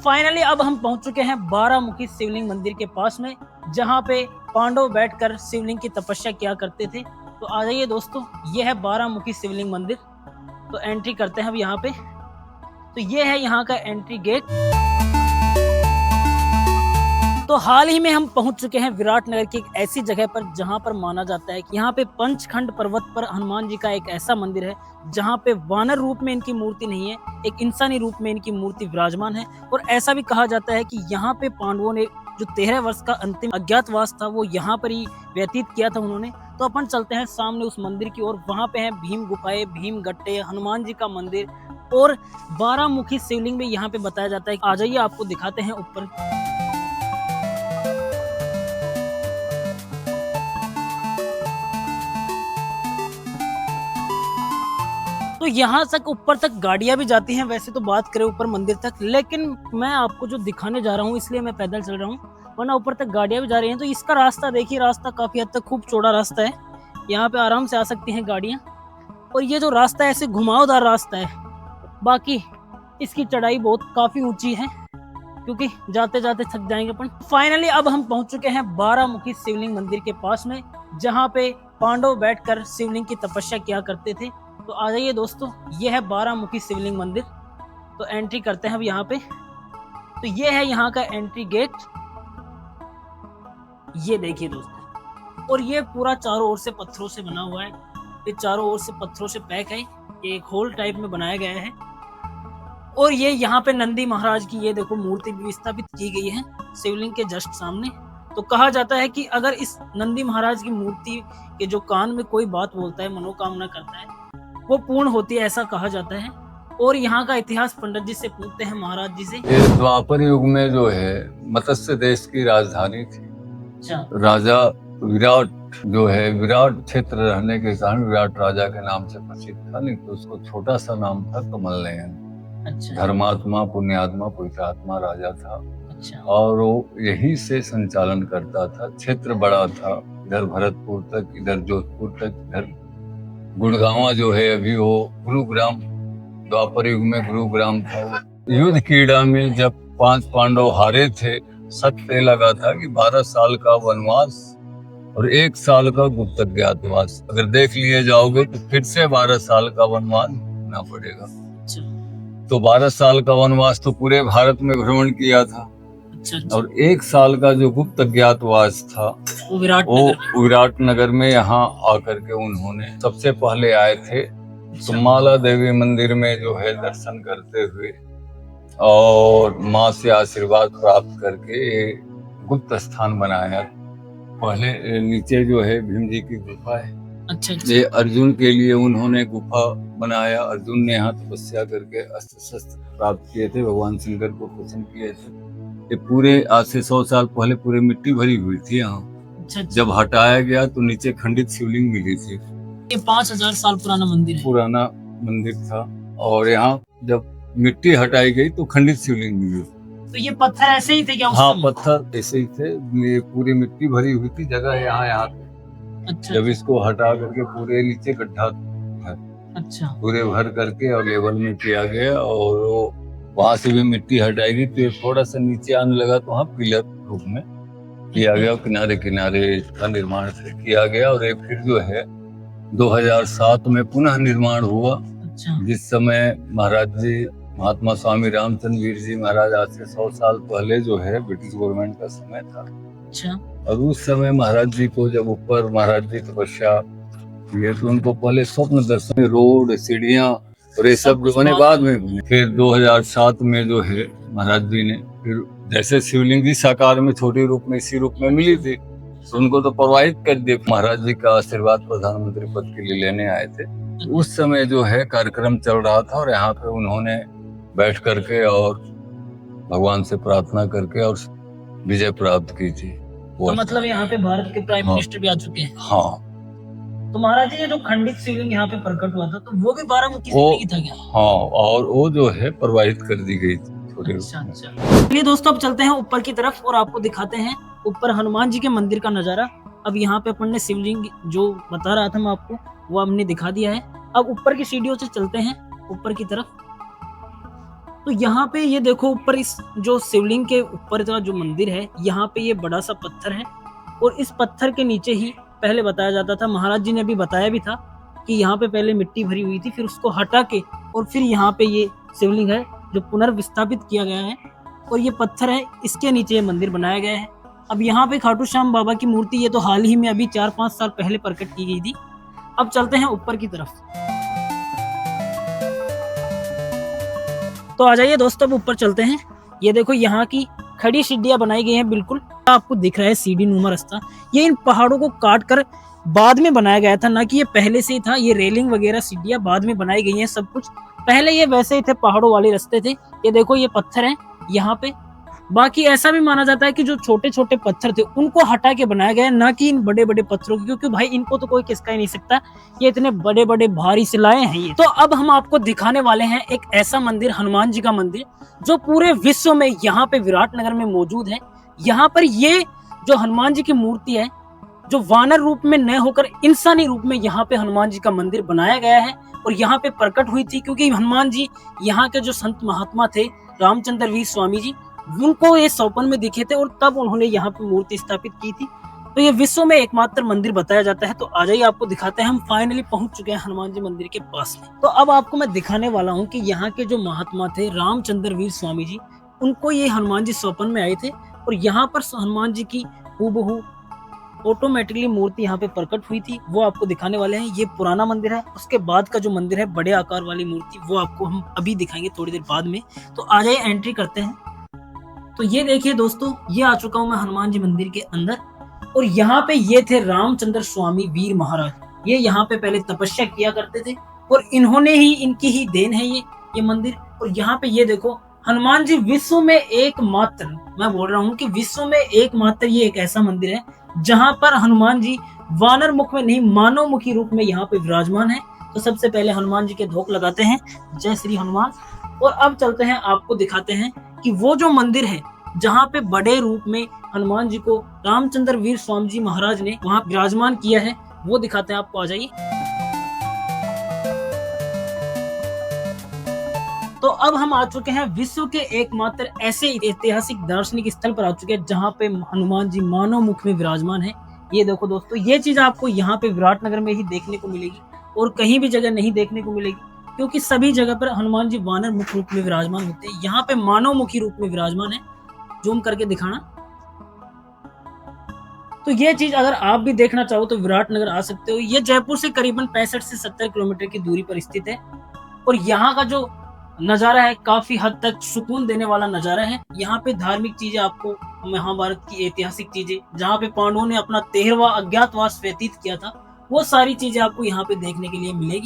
Finally अब हम पहुंच चुके हैं 12 मुखी शिवलिंग मंदिर के पास में, जहां पे पांडव बैठकर शिवलिंग की तपस्या किया करते थे। तो आ जाइए दोस्तों, ये है 12 मुखी शिवलिंग मंदिर। तो एंट्री करते हैं अब यहाँ पे। तो ये है यहाँ का एंट्री गेट। तो हाल ही में हम पहुंच चुके हैं विराटनगर की एक ऐसी जगह पर जहां पर माना जाता है कि यहाँ पे पंचखंड पर्वत पर हनुमान जी का एक ऐसा मंदिर है जहां पे वानर रूप में इनकी मूर्ति नहीं है, एक इंसानी रूप में इनकी मूर्ति विराजमान है। और ऐसा भी कहा जाता है कि यहाँ पे पांडवों ने जो 13 वर्ष का अंतिम अज्ञातवास था वो यहाँ पर ही व्यतीत किया था उन्होंने। तो अपन चलते हैं सामने उस मंदिर की ओर। वहां पे है भीम गुफाएं, भीम गट्टे, हनुमान जी का मंदिर और 12 मुखी शिवलिंग भी यहाँ पे बताया जाता है। आ जाइए आपको दिखाते हैं ऊपर। तो यहाँ तक ऊपर तक गाड़ियां भी जाती हैं, वैसे तो बात करें ऊपर मंदिर तक, लेकिन मैं आपको जो दिखाने जा रहा हूँ इसलिए मैं पैदल चल रहा हूँ, वरना ऊपर तक गाड़ियां भी जा रही हैं। तो इसका रास्ता देखिए, रास्ता काफी हद तक खूब चौड़ा रास्ता है, यहाँ पे आराम से आ सकती हैं गाड़ियां। और ये जो रास्ता है ऐसे घुमावदार रास्ता है, बाकी इसकी चढ़ाई बहुत काफी ऊंची है क्योंकि जाते जाते थक जाएंगे अपन। फाइनली अब हम पहुंच चुके हैं 12 मुखी शिवलिंग मंदिर के पास में, जहाँ पे पांडव बैठकर शिवलिंग की तपस्या किया करते थे। तो आ जाइए दोस्तों, ये है 12 मुखी शिवलिंग मंदिर। तो एंट्री करते हैं अब यहाँ पे। तो ये है यहाँ का एंट्री गेट, ये देखिए दोस्तों। और ये पूरा चारों ओर से पत्थरों से बना हुआ है, ये चारों ओर से पत्थरों से पैक है, ये एक होल टाइप में बनाया गया है। और ये यहाँ पे नंदी महाराज की ये देखो मूर्ति भी स्थापित की गई है शिवलिंग के जस्ट सामने। तो कहा जाता है कि अगर इस नंदी महाराज की मूर्ति के जो कान में कोई बात बोलता है, मनोकामना करता है, वो पूर्ण होती है, ऐसा कहा जाता है। और यहाँ का इतिहास पंडित जी से पूछते हैं, महाराज जी से। ये द्वापर युग में जो है मत्स्य देश की राजधानी थी। अच्छा। राजा विराट जो है, विराट क्षेत्र रहने के कारण विराट राजा के नाम से प्रसिद्ध था, नहीं तो उसको छोटा सा नाम था कमल नयन। अच्छा। धर्मात्मा, पुण्यात्मा, पुरुषात्मा राजा था। अच्छा। और वो यही से संचालन करता था। क्षेत्र बड़ा था, इधर भरतपुर तक, इधर जोधपुर तक, इधर गुड़गांव जो है अभी वो गुरुग्राम, द्वापर युग में गुरुग्राम था। युद्ध क्रीड़ा में जब 5 पांडव हारे थे, सत्य लगा था कि 12 साल का वनवास और 1 साल का गुप्त अज्ञातवास अगर देख लिए जाओगे तो फिर से 12 साल का वनवास होना पड़ेगा। तो 12 साल का वनवास तो पूरे भारत में भ्रमण किया था। अच्छा। और 1 साल का जो गुप्त अज्ञातवास था वो विराटनगर में यहाँ आकर के उन्होंने सबसे पहले आए थे। तो माला देवी मंदिर में जो है दर्शन करते हुए और माँ से आशीर्वाद प्राप्त करके गुप्त स्थान बनाया। पहले नीचे जो है भीम जी की गुफा है। अच्छा। ये अर्जुन के लिए उन्होंने गुफा बनाया। अर्जुन ने यहाँ तपस्या करके अस्त्र शस्त्र प्राप्त किए थे, भगवान शंकर को प्रसन्न किए थे। ये पूरे आज से 100 साल पहले पूरे मिट्टी भरी हुई थी यहाँ। अच्छा। जब हटाया गया तो नीचे खंडित शिवलिंग मिली थी। ये 5000 साल पुराना मंदिर है। पुराना मंदिर था और यहाँ जब मिट्टी हटाई गई तो खंडित शिवलिंग मिली। तो ये पत्थर ऐसे ही थे क्या? हाँ, पत्थर ऐसे ही थे। ये पूरी मिट्टी भरी हुई थी, जगह है यहाँ पे। अच्छा। जब इसको हटा करके पूरे नीचे गड्ढा है। अच्छा। पूरे भर करके और लेवल में किया गया और वहां से भी मिट्टी हटाई गई तो ये थोड़ा सा नीचे आने लगा तो वहाँ पिलर रूप में किया गया, किनारे किनारे इसका निर्माण किया गया। और एक फिर जो है 2007 में पुनः निर्माण हुआ। अच्छा। जिस समय महाराज जी, महात्मा स्वामी रामचंद्र वीर जी महाराज, आज से 100 साल पहले जो है ब्रिटिश गवर्नमेंट का समय था। अच्छा। और उस समय महाराज जी को जब ऊपर महाराज जी तपस्या किए तो उनको पहले स्वप्न दर्शन, रोड, सीढ़ियाँ और ये सब बने बाद में। फिर 2007 में जो है महाराज जी ने फिर जैसे शिवलिंग जी साकार में छोटे रूप में इसी रूप में मिली थी तो उनको तो प्रवाहित कर दिए। महाराज जी का आशीर्वाद प्रधानमंत्री पद के लिए लेने आए थे। उस समय जो है कार्यक्रम चल रहा था और यहाँ पे उन्होंने बैठ करके और भगवान से प्रार्थना करके और विजय प्राप्त की थी। तो मतलब यहाँ पे भारत के प्राइम मिनिस्टर भी आ चुके हैं। हाँ। तो महाराज जी, ये जो खंडित शिवलिंग यहाँ पे प्रकट हुआ था तो वो भी 12 मुखी शिवलिंग था क्या? हाँ, और वो जो है प्रवाहित कर दी गई थी। अच्छा। चलिए दोस्तों, अब चलते हैं ऊपर की तरफ और आपको दिखाते हैं ऊपर हनुमान जी के मंदिर का नजारा। अब यहाँ पे अपन ने शिवलिंग जो बता रहा था मैं आपको, वो हमने दिखा दिया है। अब ऊपर की सीढ़ियों से चलते हैं ऊपर की तरफ। तो यहाँ पे ये देखो ऊपर इस जो शिवलिंग के ऊपर का जो मंदिर है, यहाँ पे ये बड़ा सा पत्थर है और इस पत्थर के नीचे ही पहले बताया जाता था, महाराज जी ने अभी बताया भी था कि यहाँ पे पहले मिट्टी भरी हुई थी, फिर उसको हटा के और फिर यहाँ पे ये शिवलिंग है जो पुनर्विस्थापित किया गया है और ये पत्थर है, इसके नीचे ये मंदिर बनाया गया है। अब यहाँ पे खाटू श्याम बाबा की मूर्ति ये तो हाल ही में अभी 4-5 साल पहले प्रकट की गई थी। अब चलते हैं ऊपर की तरफ। तो आ जाइए दोस्तों, अब ऊपर चलते हैं। ये देखो यहाँ की खड़ी सीढ़ियां बनाई गई हैं, बिल्कुल आपको दिख रहा है सीढ़ी नुमा रास्ता। ये इन पहाड़ों को काट कर बाद में बनाया गया था, ना कि ये पहले से ही था। ये रेलिंग वगैरह सीढ़ियां बाद में बनाई गई हैं, सब कुछ पहले ये वैसे ही थे, पहाड़ों वाले रास्ते थे। ये देखो ये पत्थर है यहाँ पे। बाकी ऐसा भी माना जाता है कि जो छोटे छोटे पत्थर थे उनको हटा के बनाया गया है, ना कि इन बड़े बड़े पत्थरों को, क्योंकि भाई इनको तो कोई किसका ही नहीं सकता, ये इतने बड़े बड़े भारी शिलाएं हैं ये। तो अब हम आपको दिखाने वाले हैं एक ऐसा मंदिर, हनुमान जी का मंदिर, जो पूरे विश्व में यहाँ पे विराटनगर में मौजूद है। यहाँ पर ये जो हनुमान जी की मूर्ति है, जो वानर रूप में न होकर इंसानी रूप में यहाँ पे हनुमान जी का मंदिर बनाया गया है और यहाँ पे प्रकट हुई थी, क्योंकि हनुमान जी यहाँ के जो संत महात्मा थे रामचंद्र वीर स्वामी जी, उनको ये सौपन में दिखे थे और तब उन्होंने यहाँ पे मूर्ति स्थापित की थी। तो ये विश्व में एकमात्र मंदिर बताया जाता है। तो आ जाइए आपको दिखाते हैं, हम फाइनली पहुंच चुके हैं हनुमान जी मंदिर के पास में। तो अब आपको मैं दिखाने वाला हूँ कि यहाँ के जो महात्मा थे रामचंद्र वीर स्वामी जी, उनको ये हनुमान जी सौपन में आए थे और यहाँ पर हनुमान जी की हूबहू ऑटोमेटिकली मूर्ति यहाँ पे प्रकट हुई थी, वो आपको दिखाने वाले हैं। ये पुराना मंदिर है, उसके बाद का जो मंदिर है बड़े आकार वाली मूर्ति, वो आपको हम अभी दिखाएंगे थोड़ी देर बाद में। तो आ जाइए एंट्री करते हैं। तो ये देखिए दोस्तों, ये आ चुका हूं मैं हनुमान जी मंदिर के अंदर और यहाँ पे ये थे रामचंद्र स्वामी वीर महाराज। ये यहाँ पे पहले तपस्या किया करते थे और इन्होंने ही, इनकी ही देन है ये मंदिर। और यहाँ पे ये देखो हनुमान जी विश्व में एकमात्र, मैं बोल रहा हूँ कि विश्व में एकमात्र ये एक ऐसा मंदिर है जहां पर हनुमान जी वानर मुख में नहीं, मानव मुखी रूप में यहाँ पे विराजमान है। तो सबसे पहले हनुमान जी के धोख लगाते हैं, जय श्री हनुमान। और अब चलते हैं, आपको दिखाते हैं कि वो जो मंदिर है जहाँ पे बड़े रूप में हनुमान जी को रामचंद्र वीर स्वामी जी महाराज ने वहां विराजमान किया है, वो दिखाते हैं आपको। आ जाइए। तो अब हम आ चुके हैं विश्व के एकमात्र ऐसे ऐतिहासिक दार्शनिक स्थल पर आ चुके हैं जहाँ पे हनुमान जी मानव मुख में विराजमान है। ये देखो दोस्तों, ये चीज आपको यहाँ पे विराटनगर में ही देखने को मिलेगी और कहीं भी जगह नहीं देखने को मिलेगी, क्योंकि सभी जगह पर हनुमान जी वानर मुख रूप में विराजमान होते हैं। यहाँ पे मानव मुखी रूप में विराजमान है। जूम करके दिखाना। तो ये चीज अगर आप भी देखना चाहो तो विराटनगर आ सकते हो। ये जयपुर से करीबन 65 से 70 किलोमीटर की दूरी पर स्थित है और यहाँ का जो नजारा है काफी हद तक सुकून देने वाला नजारा है। यहाँ पे धार्मिक चीजें, आपको महाभारत की ऐतिहासिक चीजें, जहाँ पे पांडवों ने अपना 13वां अज्ञातवास व्यतीत किया था, वो सारी चीजें आपको यहाँ पे देखने के लिए मिलेगी।